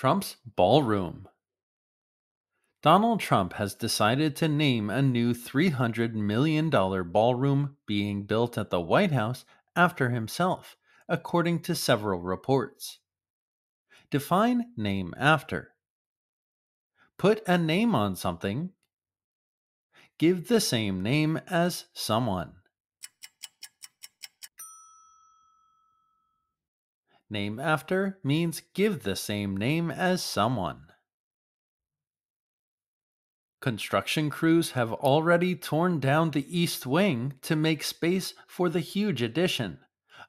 Trump's Ballroom. Donald Trump has decided to name a new $300 million ballroom being built at the White House after himself, according to several reports. Define name after. Put a name on something. Give the same name as someone. Name after means give the same name as someone. Construction crews have already torn down the East Wing to make space for the huge addition,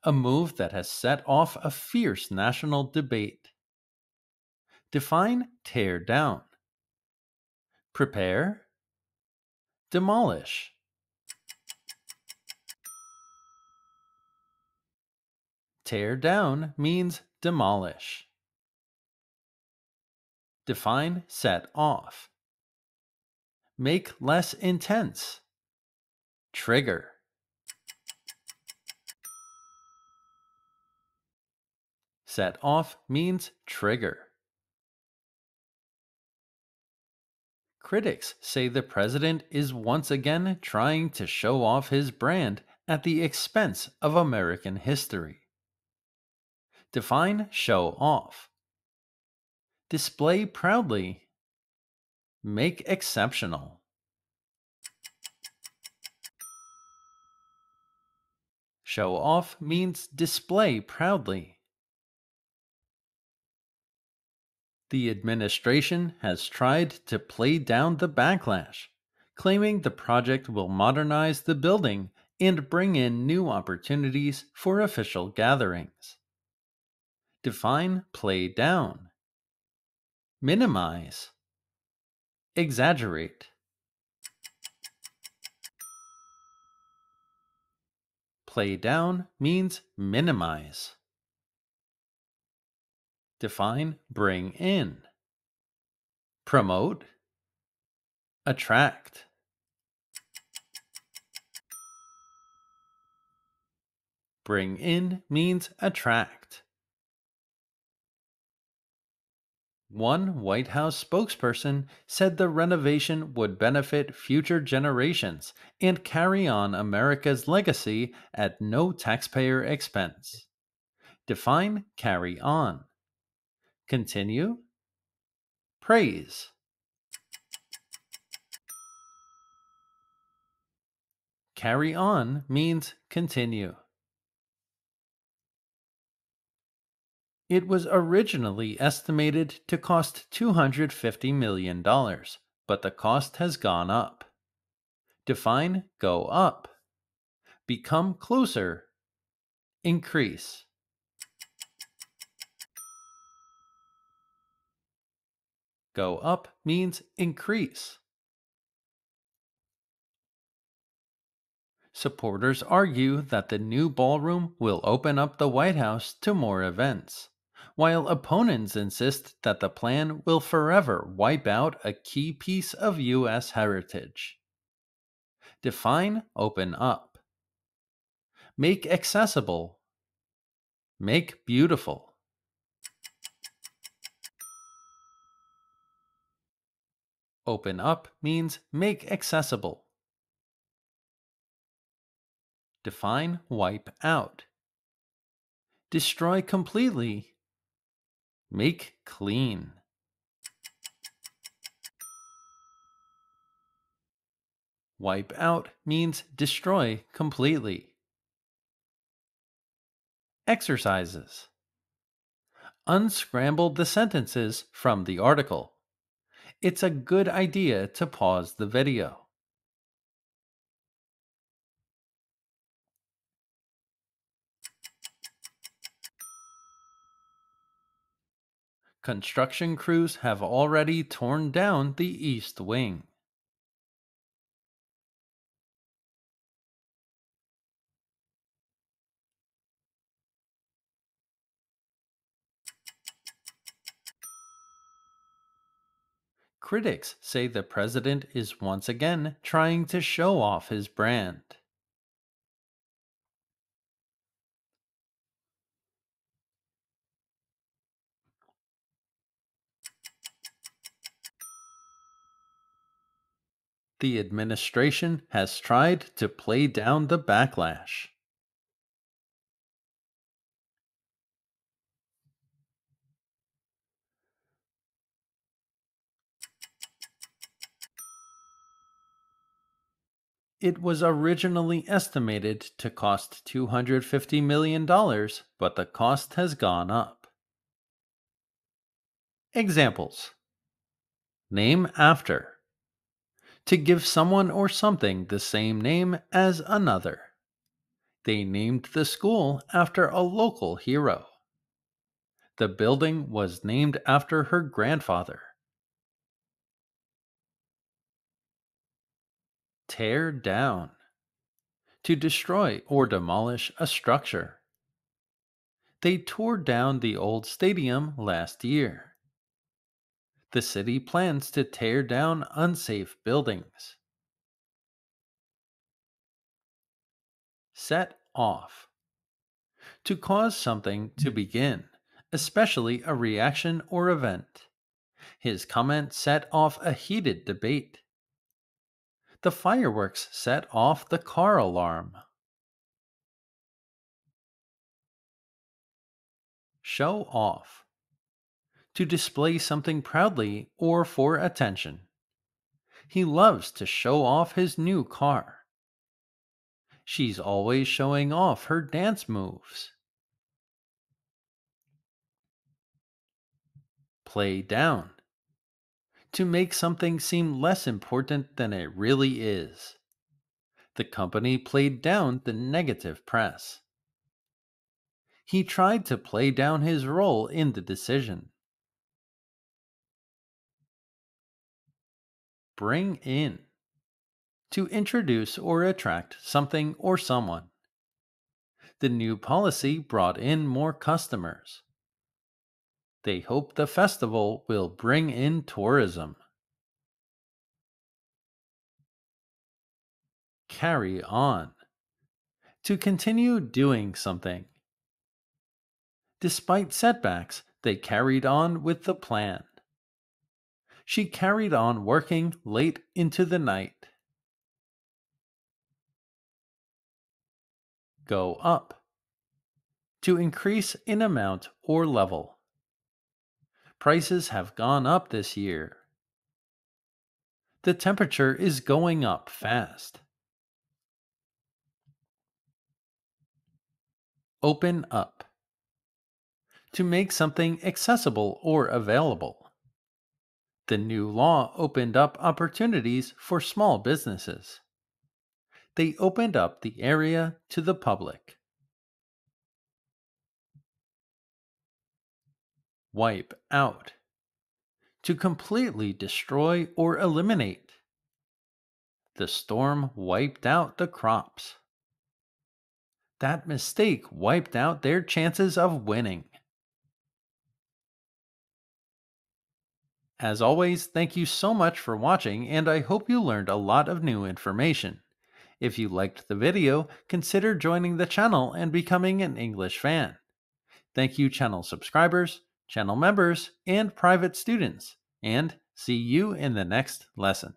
a move that has set off a fierce national debate. Define tear down. Prepare. Demolish. Tear down means demolish. Define set off. Make less intense. Trigger. Set off means trigger. Critics say the president is once again trying to show off his brand at the expense of American history. Define show off. Display proudly. Make exceptional. Show off means display proudly. The administration has tried to play down the backlash, claiming the project will modernize the building and bring in new opportunities for official gatherings. Define play down. Minimize. Exaggerate. Play down means minimize. Define bring in. Promote. Attract. Bring in means attract. One White House spokesperson said the renovation would benefit future generations and carry on America's legacy at no taxpayer expense. Define carry on. Continue. Praise. Carry on means continue. It was originally estimated to cost $250 million, but the cost has gone up. Define go up. Become closer. Increase. Go up means increase. Supporters argue that the new ballroom will open up the White House to more events, while opponents insist that the plan will forever wipe out a key piece of U.S. heritage. Define open up. Make accessible. Make beautiful. Open up means make accessible. Define wipe out. Destroy completely. Make clean. Wipe out means destroy completely. Exercises. Unscramble the sentences from the article. It's a good idea to pause the video. Construction crews have already torn down the East Wing. Critics say the president is once again trying to show off his brand. The administration has tried to play down the backlash. It was originally estimated to cost $250 million, but the cost has gone up. Examples: name after. To give someone or something the same name as another. They named the school after a local hero. The building was named after her grandfather. Tear down. To destroy or demolish a structure. They tore down the old stadium last year. The city plans to tear down unsafe buildings. Set off. To cause something to begin, especially a reaction or event. His comment set off a heated debate. The fireworks set off the car alarm. Show off. To display something proudly or for attention. He loves to show off his new car. She's always showing off her dance moves. Play down. To make something seem less important than it really is. The company played down the negative press. He tried to play down his role in the decision. Bring in. To introduce or attract something or someone. The new policy brought in more customers. They hope the festival will bring in tourism. Carry on. To continue doing something. Despite setbacks, they carried on with the plan. She carried on working late into the night. Go up. To increase in amount or level. Prices have gone up this year. The temperature is going up fast. Open up. To make something accessible or available. The new law opened up opportunities for small businesses. They opened up the area to the public. Wipe out. To completely destroy or eliminate. The storm wiped out the crops. That mistake wiped out their chances of winning. As always, thank you so much for watching, and I hope you learned a lot of new information. If you liked the video, consider joining the channel and becoming an English fan. Thank you, channel subscribers, channel members, and private students, and see you in the next lesson.